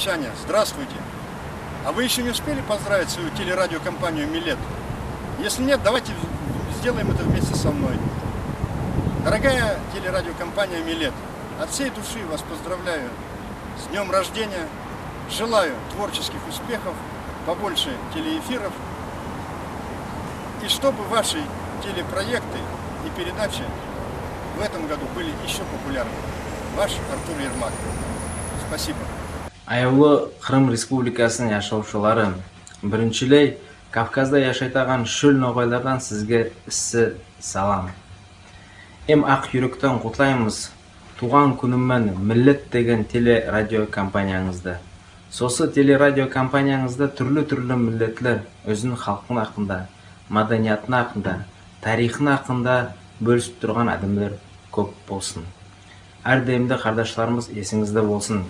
односельчане, здравствуйте! А вы еще не успели поздравить свою телерадиокомпанию «Милет»? Если нет, давайте сделаем это вместе со мной. Дорогая телерадиокомпания «Милет», от всей души вас поздравляю с днем рождения. Желаю творческих успехов, побольше телеэфиров. И чтобы ваши телепроекты и передачи в этом году были еще популярнее. Ваш Артур Ермак. Спасибо. Аяулы Қырым Республикасының яшаушылары, біріншілей Кавказда яшайтаған шөл ноғайлардан сізге ісі салам. Ақ жүректен құтлаймыз туған күніммен «Милет» деген телерадиокомпанияңызды. Сосы телерадиокомпанияңызда түрлі миллетлер өзінің халқын ақында, маданиятын ақында, тарихын ақында бөлісіп тұрған адамдар көп болсын. Әрдайымда қардашларымыз есіңізде болсын.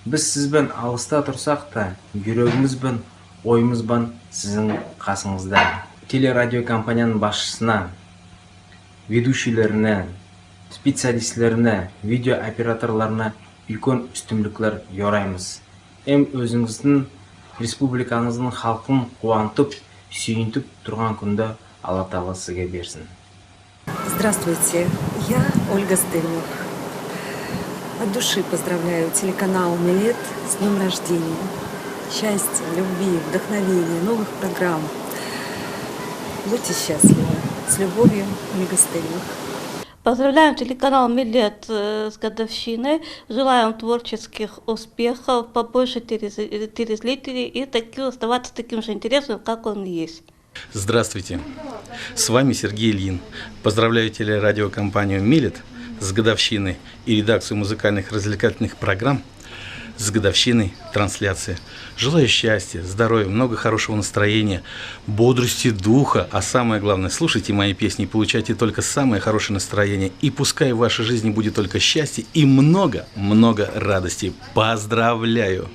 Біз сізбен алыста тұрсақ та, жүрегімізбен, ойымызбен сіздің қасыңызда. Телерадиокомпанияның басшысына, ведущийлеріне, специалистлеріне, видеооператорларына үлкен үстемдіктер yorаймыз. Өзіңіздің республикаңыздың халқын қуантып, сүйінтіп тұрған күнді Алла Тағала сізге берсін. Здравствуйте, я Ольга Стельмах. От души поздравляю телеканал «Милет» с днем рождения. Счастья, любви, вдохновения, новых программ. Будьте счастливы. С любовью, Ольга Стельмах. Поздравляем телеканал «Милет» с годовщиной. Желаем творческих успехов, побольше телезрителей и оставаться таким же интересным, как он есть. Здравствуйте, с вами Сергей Ильин. Поздравляю телерадиокомпанию «Милет» с годовщиной и редакцию музыкальных развлекательных программ с годовщиной трансляции. Желаю счастья, здоровья, много хорошего настроения, бодрости духа, а самое главное, слушайте мои песни и получайте только самое хорошее настроение. И пускай в вашей жизни будет только счастье и много радости. Поздравляю!